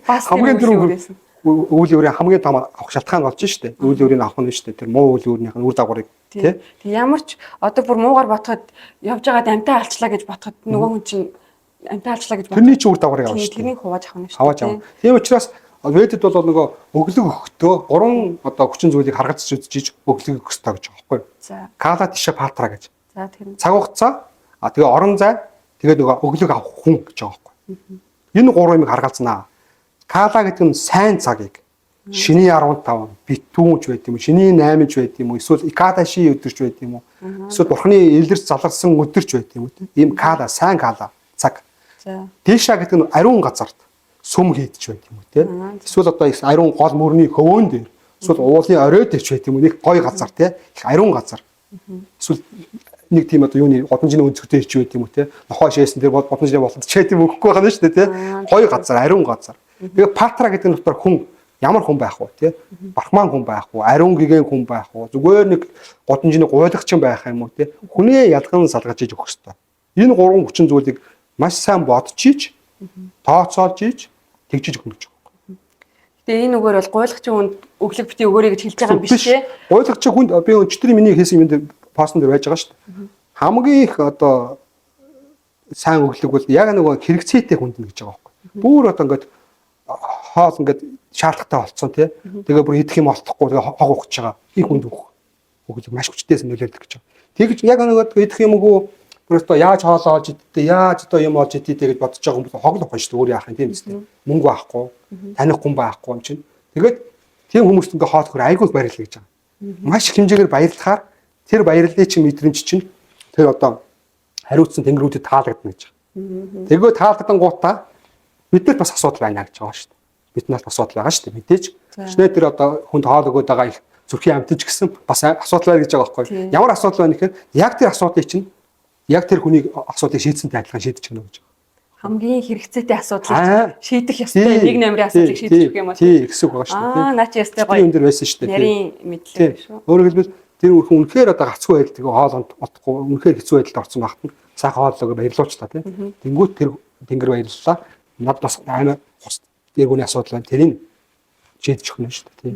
хамгийн түрүүн үйл өөрийн хамгийн том авах шалтгаан болж штэ. Үйл өөрийг авах нь штэ. Тэр муу үйл өөрийнх нь үр дагаврыг тий. Тэг ямар ч одоо бүр муугар ботход явж байгаад амтаа алчлаа гэж ботход нөгөө хүн чинь амтаа алчлаа гэж ботход тэрний чинь үр дагаврыг авах штэ. Тэрнийг хувааж авах нь штэ. Хавааж авах. Тийм учраас Ведэд бол нөгөө өглөг өгөхдөө 3 одоо хүчин зүйлийг харгац үзчихэж өглөг өгөх хэрэгтэй гэж байгаа байхгүй юу? За. Кала тишэ патра гэж. За тэр. Цаг хугацаа тэгээ орон зай тэгээд нөгөө өглөг авах хүн гэж байгаа байхгүй юу? Энэ 3 юмыг харгалзнаа. Кала гэдэг нь сайн цагийг шиний 15 битүүнч байт юм уу, шиний 8-ч байт юм уу, эсвэл икадаши өдөрч байт юм уу, эсвэл бурхны илэрч заларсан өдөрч байт юм уу тийм. Ийм кала, сайн кала цаг. За. Тийша гэдэг нь ариун газарт сүм хийдэж байт юм уу тийм. Эсвэл одоо ариун гол мөрний хөвөн дээр, эсвэл уулын орой дээр ч байт юм уу, нэг гой газар тийм. Их ариун газар. Эсвэл нэг тийм одоо юуны годамжны өнцгтэй ч байт юм уу тийм. Нохой шээсэн дээр годамжны болоод ч байт юм өгөхгүй байна шүү дээ тийм. Гой газар, ариун газар. Тэгээ патра гэдэг нь дотор хүн ямар хүн байх вэ тий? Брахман хүн байх уу? Ариун гэгэн хүн байх уу? Зүгээр нэг годамжны гуйлагчин байх юм уу тий? Хүнээ ялган салгаж иж өгөх хэрэгтэй. Энэ 3 хүчин зүйлийг маш сайн бодчихиж, тооцоолж иж тэгжиж өгнө гэж байна. Тэгээ энэ үгээр бол гуйлагчин хүнд өглөг бити өгөөрэй гэж хэлж байгаа юм биш тий? Гуйлагчин хүнд би өчтөр миний хийсэн юм дээр постн дээр байж байгаа шүү дээ. Хамгийн их одоо сайн өглөг бол яг нөгөө хэрэгцээтэй хүнд гэж байгаа байхгүй. Бүр одоо ингээд хоол ингээд шаардлагатай болцсон тий. Тэгээ бүр идэх юм олдохгүй тэгээ хог ухаж байгаа. Их хүнд өгөх маш хүчтэйсэн нөлөөлдөг гэж байна. Тэгж яг нэг идэх юм уу просто яаж хоолоо олж идтээ яаж одоо юм олж идтээ гэж бодож байгаа хүмүүс хог л ухаж шүү дээ. Өөр яах юм тийм үстэй. Мөнгө байхгүй, таних хүн байхгүй юм чинь. Тэгээд тийм хүмүүст ингээ хоол хөр айгуул баярлал гэж байгаа. Маш их хэмжээгээр баярлахаар тэр баярлалын чинь мэдрэмж чинь тэр одоо хариуцсан тэнгэрүүдэд таалагдана гэж байгаа. Тэгээ таалагдсан гутаа биднэрт бас асуудал байна гэж байгаа шүү дээ. Биднэрт асуудал байгаа шүү дээ. Мэдээж. Шинэ тэр одоо хүнд хоол өгöd байгаа их зүрхийн амьтаж гэсэн бас асуудал байна гэж байгаа байхгүй. Ямар асуудал байна гэхээр яг тэр асуудлыг чинь яг тэр хүний асуудлыг шийдсэнтэй адилхан шийдэж гэнэ гэж. Хамгийн хэрэгцээтэй асуудлыг шийдэх ёстой нэг намрын асуудлыг шийдэх юм бол тий гэсэн үг байгаа шүү дээ. Наа чи ястай гоё. Тийм дээр байсан шүү дээ. Нарийн мэдлэг шүү. Өөрөөр хэлбэл тэр хүн үнэхээр одоо гацгүй байдал тэгээ хоолонд отохгүй үнэхээр хэцүү байдалд орсон багт нь сайхан хооллогоо баярлуулч та тий. Тэнгүүт тэр тэнгэр баярлалаа. Над бас амар тэр хүний асуудал байна. Тэрийг шийдэж өгнө шүү дээ тий.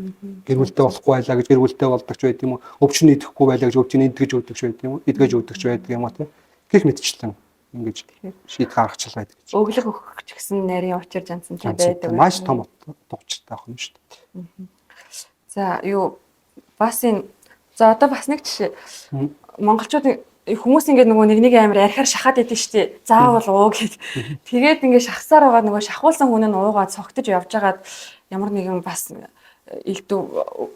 Гэр бүлтэй болохгүй байлаа гэж гэр бүлтэй болдог ч байт юм уу. Өвчин идэхгүй байлаа гэж өвчин идгэж өгдөг ч байт юм уу. Идгэж өгдөг ч байдаг юм уу тий. Гэх мэтчлэн ингэж шийд гаргачлал байдаг гэж. Өглөг өгөх ч гэсэн нарийн учир жанцантай байдаг. Маш том дугчтай ах юм шүү дээ. За юу бас энэ за одоо бас нэг жишээ монголчууд хүмүүс ингээд нөгөө нэг амир архиар шахаад идэв штэ. Заавал уу гэд. Тэгээд ингээд шахсаар байгаа нөгөө шахуулсан хүн нь уугаад цогтож явж байгаад ямар нэгэн бас илдв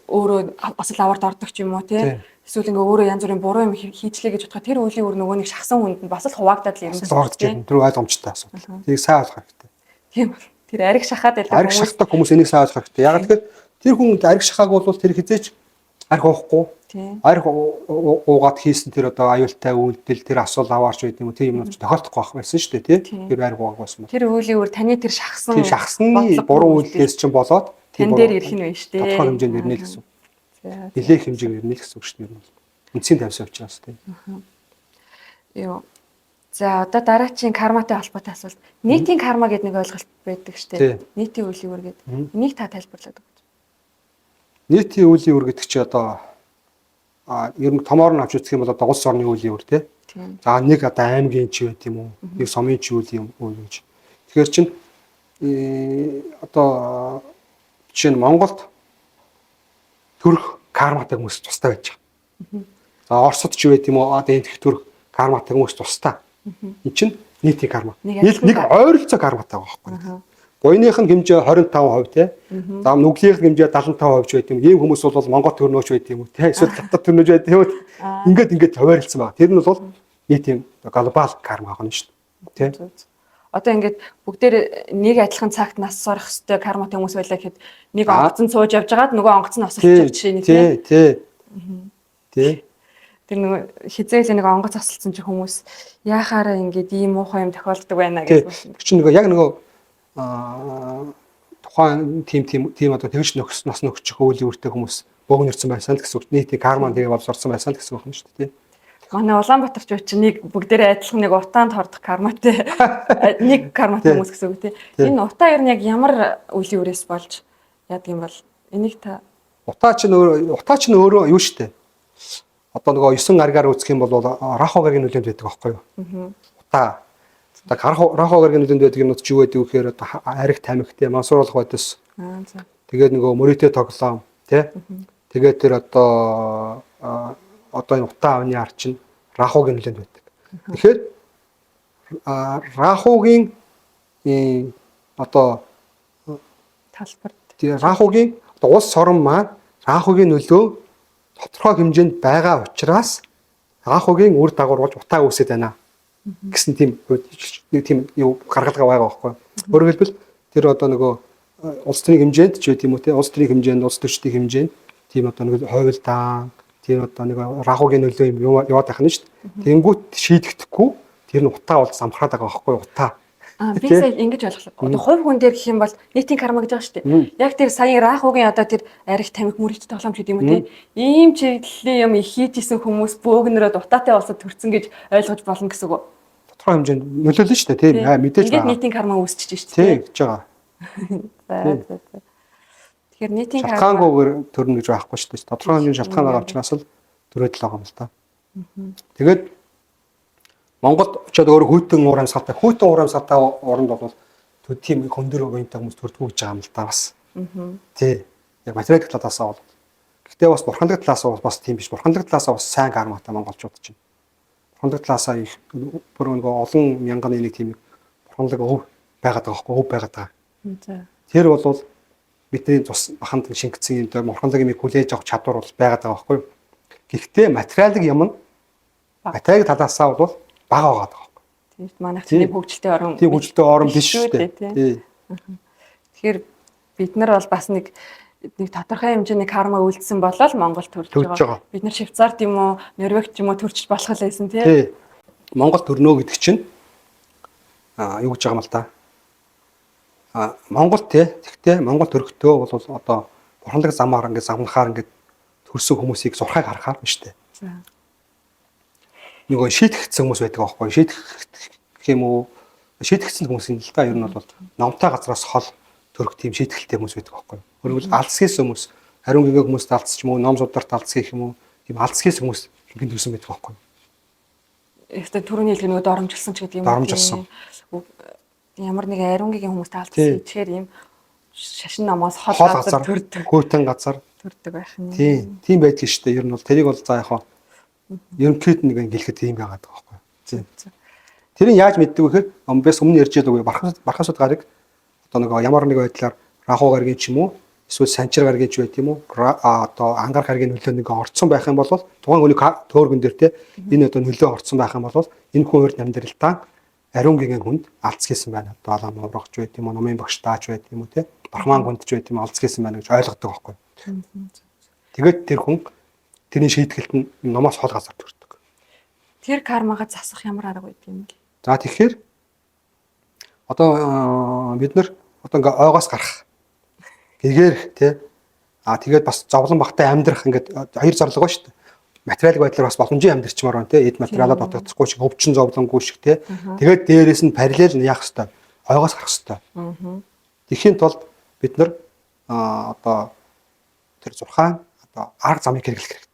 өөрөө бас л аварт ордог ч юм уу тий. Эсвэл ингээд өөрөө янз бүрийн буруу юм хийчлээ гэж бодоход тэр үеийн өөр нөгөө нэг шахсан хүнд нь бас л хуваагдаад л юм байна. Тэр ойлгомжтой асуудал. Тэрийг сайн ойлгох хэрэгтэй. Тийм. Тэр арх шахаад байлаа. Арх шахдаг хүмүүс энийг сайн ойлгох хэрэгтэй. Яг тэгэхээр тэр хүн арх шахааг бол тэр хизээч арх уухгүй. Арх уугаад хийсэн тэр одоо аюултай үйлдэл тэр асуул аваарч байд юм уу тийм юм тохиолдохгүй байх байсан шүү дээ тий. Тэр арх уугааг байсан. Тэр үеийн өөр таны тэр шахсан шахсны буруу үйлдэлээс чинь болоод тэн дээр ирэх нь байна шүү дээ. Тодорхой хэмжээнд ирнэ л гэсэн. Нэлээх хэмжээгээр ирнэ л гэсэн үг шүү дээ. Үндсийн тавьсан учраас тий. Юу. За одоо дараачийн карматай холбоотой асуулт. Нийтийн карма гэдэг нэг ойлголт байдаг шүү дээ. Нийтийн үйл үүр гэдэг. Энийг та тайлбарлаад өгөөч. Нийтийн үйл үүр гэдэг чи одоо ер нь томоор нь авч үзэх юм бол одоо улс орны үйл явдал тий. За нэг одоо аймгийн ч байт юм уу, нэг сумын ч үйл юм уу гэж. Тэгэхээр чинь одоо жишээ нь Монголд төрөх карматай хүмүүс тустай байж байгаа. За Оросд ч байт юм уу, одоо энэ төрөх карматай хүмүүс тустай. Энэ чинь нийтийн карма. Нэг ойролцоо карматай байгаа байхгүй. Буйных нь хэмжээ 25% тий. За нүглийн хэмжээ 75% ч байт юм. Ийм хүмүүс бол Монгол төрнөөч байт юм уу тий. Эсвэл хятад төрнөөч байт юм уу. Ингээд хуваарилсан байгаа. Тэр нь бол нийтийн глобал карма байна шүү дээ. Тий. Одоо ингээд бүгдээр нэг адилхан цагт нас сорох хэвээр карматай хүмүүс байлаа гэхэд нэг онгоцон сууж явж байгаад нөгөө онгоц нь осолж явж жишээ нь тий. Тий. Тэр нөгөө хизээл нэг онгоц осолцсон чи хүмүүс яахаараа ингээд ийм муухай юм тохиолддог байна гэж байна. Тэр чинь нөгөө яг нөгөө тухайн тим одоо тэгж нас нөхчих үйл үүртэй хүмүүс бөөгнөрсөн байсан л гэсэн үг. Нийтийн карма тэгээ боловсрсон байсан л гэсэн үг юм шүү дээ. Манай Улаанбаатарч үуч нэг бүгдээрээ адилхан нэг утаанд хордох карматай нэг карматай хүмүүс гэсэн үг тий. Энэ утаа ер нь яг ямар үлийн үрээс болж яадаг юм бол энийг та утаа чинь өөрөө юу штэ. Одоо нөгөө 9 гаргаар үзэх юм бол рахо гаргийн нөлөөнд байдаг байхгүй юу? Утаа. Одоо рахо гаргийн нөлөөнд байдаг юмнууд ч юу байдаг вэ гэхээр арих тамхи тий мансууруулах бодис. Тэгээд нөгөө мөрөтэй тоглоом тий. Тэгээд тэр одоо энэ утаа авны ар чинь рахогийн нөлөөнд байдаг. Тэгэхээр рахогийн одоо талбар рахогийн одоо улс орн маань рахогийн нөлөө тодорхой хэмжээнд байгаа учраас рахогийн үр дагавар болж утаа үүсэж байна гэсэн тийм юу гаргалгаа байгаа байхгүй. Өөрөөр хэлбэл тэр одоо нөгөө улс төрийн хэмжээнд ч байт юм уу те улс төрийн хэмжээнд улс төрчдийн хэмжээнд тийм одоо нэг хойволдаан тийм одоо нэг рахогийн нөлөө юм яваад байх нь шүү дээ. Тэнгүүт шийдэгдэхгүй тэр нь утаа бол замхраад байгаа байхгүй утаа. Би сая ингэж ойлголоо. Одоо хувь хүн дээр гэх юм бол нийтийн карма гэж байгаа шүү дээ. Яг тэр саяын рахогийн одоо тэр арих тамхи мөрөгт тоглоомч гэдэг юм уу те. Ийм чиглэлийн юм их хийжсэн хүмүүс бөөгнөрөд утаатай болсод төрцөн гэж ойлгож болно гэсэн үг. Тодорхой хэмжээнд нөлөөлнө шүү дээ тийм мэдээж байгаа. Ингээд нийтийн карма үүсчихэж шүү дээ. Тийм гэж байгаа. Тэгэхээр нийтийн карма шалтгаангүйгээр төрнө гэж байхгүй шүү дээ. Тодорхой хэмжээний шалтгаан байгаа учраас л төрөөд л байгаа юм л та. Тэгээд Монголд очиод өөр хүйтэн уур амьсгалтай оронд бол тийм хөндөр уянтай хүмүүс төрдгөө гэж байгаа юм л та бас. Тий. Яг материалын талаас бол. Гэхдээ бас бурханлаг талаас бас тийм биш. Бурханлаг талаас бас сайн карматай монголчууд чинь. Бурханлаг талаас их бүр нэг олон мянган нэг тийм бурханлаг өв байгаад байгаа байхгүй өв байгаад байгаа. Тэр бол бидний тус баханд шингэсэн юм дээр бурханлаг юм хүлээж авах чадвар бол байгаад байгаа байхгүй. Гэхдээ материалын юм нь материалын талаас бол бага байгаа байхгүй. Тийм манайх чинь хөгжилтэй орн. Тийм хөгжилтэй орн биш шүү дээ. Тий. Тэгэхээр бид нар бол бас нэг тодорхой хэмжээний карма үлдсэн болол Монгол төрж байгаа. Бид нар Швейцарт юм уу, Норвегт юм уу төрчих болох л байсан тий. Монгол төрнөө гэдэг чинь юу гэж байгаа юм л та. Монгол тий. Тэгтээ Монгол төрхтөө бол одоо бурханлаг замаар ингээд замнахаар ингээд төрсөн хүмүүсийг зурхайг харахаар байна шүү дээ. Нөгөө шийтгэгдсэн хүмүүс байдаг аахгүй шийтгэх юм уу шийтгэгдсэн хүмүүс юм л та ер нь бол номтой газраас хол төрөх тийм шийтгэлтэй хүмүүс байдаг аахгүй өөрөөр алдсгээс хүмүүс хариун гингээ хүмүүст алдсч юм уу ном сударт алдс гэх юм уу тийм алдсгээс хүмүүс гин төрсөн байдаг аахгүй ихтэй түрүүний хэлгээ нөгөө доромжилсан ч гэдэг юм доромжилсан ямар нэг ариун гингээ хүмүүст алдсан тэгэхээр ийм шашин номоос хол газар төрдөг хүйтэн газар төрдөг байх нь тийм байдаг шүү дээ ер нь бол тэрийг бол за яхаа ерөнхийд нэг гэлэхэд тийм байгаад байгаа байхгүй. Тэрийг яаж мэддэг вэ гэхээр бас өмнө ярьж байгаа бархасууд гарыг одоо нэг ямар нэг байдлаар раху гаргийн ч юм уу эсвэл санчир гаргийн ч байт юм уу одоо ангар гаргийн нөлөө нэг орцсон байх юм бол тухайн хүний төөргөн дээр те энэ одоо нөлөө орцсон байх юм бол энэ хүн урд амьдралдаа ариун гингийн хүнд алдсгийсэн байна. Одоо алам урагч байт юм уу номын багш тааж байт юм уу те бархман хүнд ч байт юм алдсгийсэн байна гэж ойлгодог байхгүй. Тэгээд тэр хүн тэрний шийтгэлт нь номоос хол газар төрдөг. Тэр кармагаа засах ямар арга байдаг юм бэ? За тэгэхээр одоо бид нар одоо ингээ ойгоос гарах гэгээр тий тэгээд бас зовлон багтай амьдрах ингээд хоёр зарлага ба шүү дээ. Материалын байдлаар бас боломжийн амьдрчмаар байна тий эд материалаа дотоодохгүй шиг өвчин зовлонгүй шиг тий тэгээд дээрээс нь параллел нь яах хэвээр ойгоос гарах хэвээр. Тэхийн тулд бид нар одоо тэр зурхаан одоо арга замыг хэрэглэх хэрэгтэй.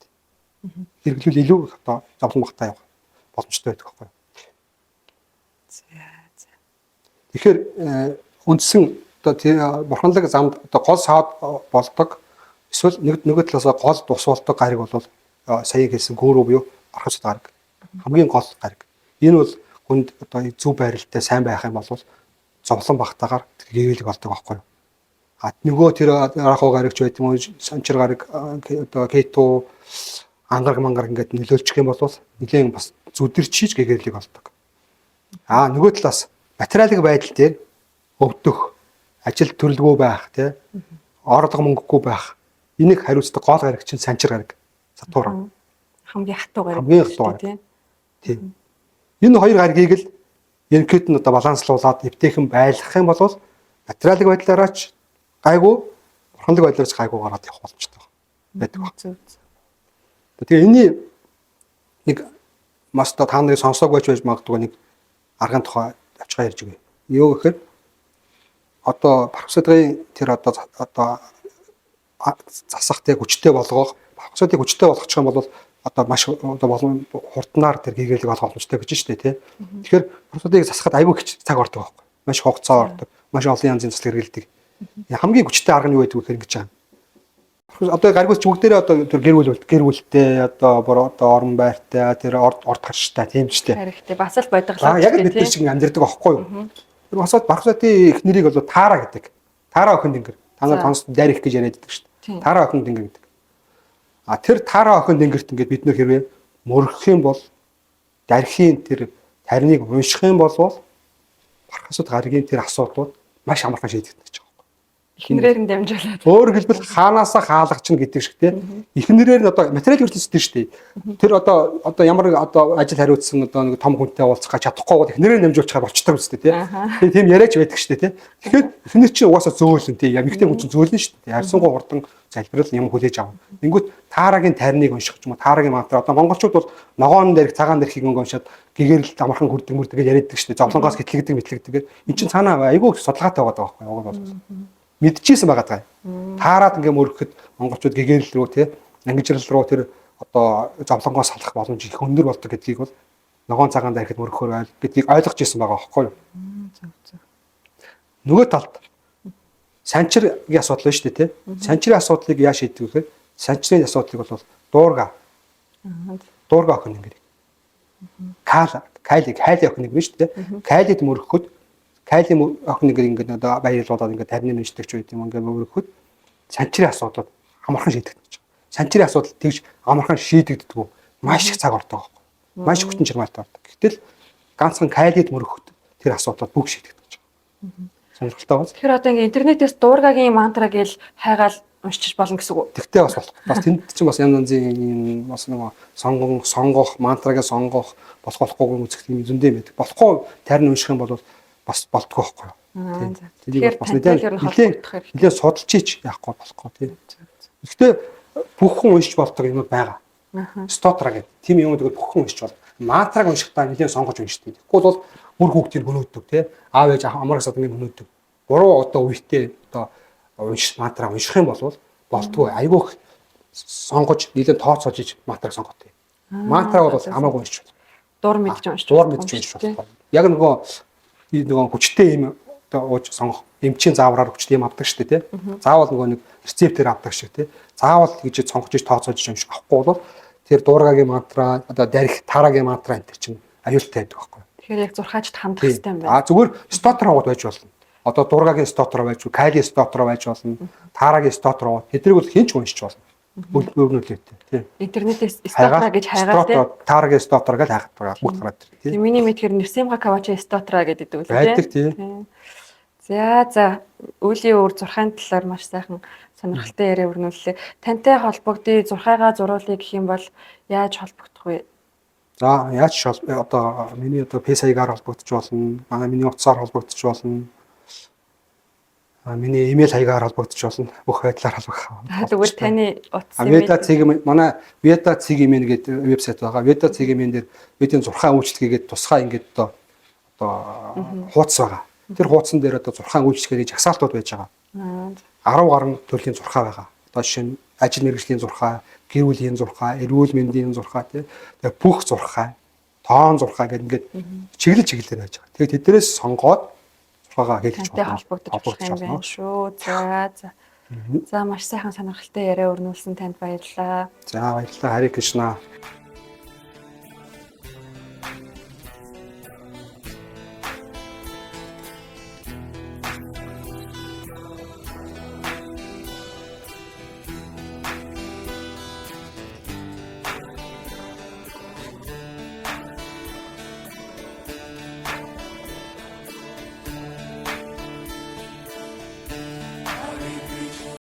Хэрэглүүл илүү их одоо зовлон багтаа явах боломжтой байдаг байхгүй. Тэгэхээр үндсэн одоо бурханлаг замд одоо гол саад болдог. Эсвэл нөгөө талаас гол тус болдог гариг бол сая хэлсэн гөрөө буюу орхос гариг. Хамгийн гол гариг. Энэ бол хүнд одоо зөв байралтай сайн байх юм бол зовлон багтаагаар гэвэл болдог байхгүй юу. А нөгөө тэр арахуу гаригч байт юм уу, санчир гариг одоо кето ангараг мангараг ингээд нөлөөлчих юм бол нэгэн бас зүдэрчиж гэгэлийг болдог. А нөгөө талаас материалын байдал дээр өвдөх, ажил төрөлгүй байх, тий, орлого мөнгөгүй байх. Энийг хариуцдаг гол гариг чинь санчир гариг, сатурн. Хамгийн хатуу гариг. Хамгийн хатуу гариг. Тий. Энэ хоёр гаригийг л ерөнхийд нь одоо баланслуулаад эвтэйхэн байлгах юм бол материалын байдлаараач гайгүй, бурханлаг байдлаач гайгүй гараад явах боломжтой байдаг байна. Тэгээ энэний нэг маш та нарыг сонсоог байж магадгүй нэг арган тухай авчгаа ярьж өгье. Юу гэхээр одоо парксодрын тэр одоо засахтай хүчтэй болгох, парксодыг хүчтэй болгочих юм бол одоо маш одоо болон хурднаар тэр гэгээлэг болох боломжтой гэж шүү дээ, тий. Тэгэхээр парксодыг засахад айгүй цаг ордог байхгүй. Маш хугацаа ордог, маш олон янзын засал хэрэгэлдэг. Хамгийн хүчтэй арга нь юу байдаг вэ гэж байгаа юм. Одоо гаргуйч бүгд дээрээ одоо тэр гэр бүлтэй одоо орон байртай тэр орд гарчтай тийм ч тийм. Хэрэгтэй бас л бодглоо. Яг бид нар шиг амьдэрдэг байхгүй юу? Тэр бас бархсатын их нэрийг бол Тара гэдэг. Тара охин дингэр. Та нар тонс дайрих гэж яриад байдаг шүү дээ. Тара охин дингэр гэдэг. А тэр Тара охин дингэрт ингээд бид нэр хэрвээ мөрөх юм бол дархийн тэр тариныг унших юм бол бархсад гаригийн тэр асуудлууд маш амархан шийдэгдэж байгаа. Эхнэрээр нь дамжуулаад. Өөрөөр хэлбэл хаанасаа хаалгач нь гэдэг шиг тийм. Эхнэрээр нь одоо материал хүртэлцдэг шүү дээ. Тэр одоо ямар одоо ажил хариуцсан одоо нэг том хүнтэй уулзах чадахгүй бол эхнэрээр нь дамжуулчихаар болчтой үстэй тийм. Тийм яриач байдаг шүү дээ тийм. Тэгэхээр эхнэр чинь угаасаа зөөлөн тийм. Эмэгтэй хүн чинь зөөлөн шүү дээ. Харьцангуй хурдан залбирал юм хүлээж авна. Тэнгүүт Тарагийн тариныг унших ч юм уу Тарагийн мантра одоо монголчууд бол ногоон дээрх цагаан дээрхийг уншаад гэгэрэл амархан хүрдэг мөрдөг гэж яриад байдаг шүү дээ. Зовлонгоос хэтлэгдэг мэтлэгдэг. Энд чинь цаанаа айгүй судалгаатай байгаа байхгүй юу? Мэдчихсэн байгаа. Таарад ингээ мөрөхөд монголчууд гэгэрэл рүү тий ангижрал руу тэр одоо зовлонгоос салах боломж их өндөр болдог гэдгийг бол ногоон цагаан дээрхэд мөрөхөөр гэдгийг ойлгож ирсэн байгаа байхгүй юу? Нөгөө талд санчиргийн асуудал байна шүү дээ тий. Санчирийн асуудлыг яа шийдэх вэ гэхээр санчирийн асуудлыг бол дуурга охин ингээ. Кайли охин ингээ шүү дээ. Кайлид мөрөхөд кайлим охин ингээд одоо баярлуулаад ингээд тарныг нэмждэг ч үед юм ингээд өөрөхөд санчирийн асуудал амархан шийдэгдэж байгаа. Санчирийн асуудал тэгж амархан шийдэгддэг. Маш их цаг ордог байхгүй. Маш хүчин чармайлтай ордог. Гэтэл ганцхан кайлид мөрөхөд тэр асуудал бүх шийдэгдэж байгаа. Сонирхолтой байна. Тэгэхээр одоо ингээд интернетээс дуургагийн мантра гэж хайгаал уншиж болно гэсэн үг. Тэгтээ бас болох. Бас тэнд чинь бас янз янзын бас нэг сонгох, мантрагээ сонгох болохгүй үзэх юм зөндөө байдаг. Болохгүй тарин унших юм бол бас болтгоо байхгүй юу. Тэгэхээр бас нэлээд судалж ич яахгүй болохгүй тийм. Гэхдээ бүх хүн уншиж болдог юм байгаа. Стотра гэдэг. Тийм юм дэгэр бүх хүн уншиж бол. Мантраг уншихдаа нэлээд сонгож уншдаг. Тэгэхгүй бол үр хүүхдийг хөнөөдөг тийм. Аав ээж амрагсаад ингэ хөнөөдөг. Буруу одоо үетэй одоо мантраг унших юм бол болтгоо. Айгүйх сонгож нэлээд тооцоолж ич мантраг сонгот. Мантраг бол хамаагүй уншиж. Дур мэдж уншиж. Дур мэдж уншиж болохгүй. Яг нөгөө хүчтэй юм одоо ууж сонгох эмчийн заавраар хүчтэй юм авдаг шүү дээ тий. Заавал нөгөө нэг рецептээр авдаг шиг тий. Заавал гэж сонгож тооцоолж унших авахгүй бол тэр дуургагийн мантра одоо дарих тарагийн мантра энэ чинь аюултай байдаг байхгүй. Тэгэхээр яг зурхаачд хандах хэрэгтэй юм байна. А зүгээр стотор аваад байж болно. Одоо дуургагийн стотор байж, кайли стотор байж болно. Тарагийн стотор аваад тэдрийг бол хинч уншиж болно. Бүгднүүлээ тий. Интернетээс стотра гэж хайгаад тий. Тарагийн стотор гэж хайгаад байгаа. Бүгд гараад тий. Миний мэдхээр Нэрсимга Кавачи стотра гэдэг үү тий. Байдаг тий. За үеийн өөр зурхаан талаар маш сайхан сонирхолтой яриа өрнүүллээ. Тантай холбогдъё зурхаагаа зуруулъя гэх юм бол яаж холбогдох вэ? За яаж одоо миний одоо PSI-гаар холбогдож болно. Манай миний утсаар холбогдож болно. Миний имэйл хаягаар холбогдож болно. Бүх байдлаар холбогдох. Тэгвэл таны утас Veda CGM манай Veda CGM гэдэг вебсайт байгаа. Veda CGM дээр бидний зурхаан үйлчлэгээгээд тусгай ингээд одоо хуудас байгаа. Тэр хуудсан дээр одоо зурхаан үйлчлэгээ гэж жагсаалтууд байж байгаа. 10 гаруй төрлийн зурхаа байгаа. Одоо жишээ нь ажил мэргэжлийн зурхаа, гэр бүлийн зурхай, эрүүл мэндийн зурхай тий. Тэгээ бүх зурхай, тоон зурхай гэдэг ингээд чиглэлээр байж байгаа. Тэгээ тэднэрээс сонгоод зурхаагаа хэлж тантай холбогдож болох юм байна шүү. За. За маш сайхан сонирхолтой яриа өрнүүлсэн танд баярлалаа. За баярлалаа. Хари Кришна.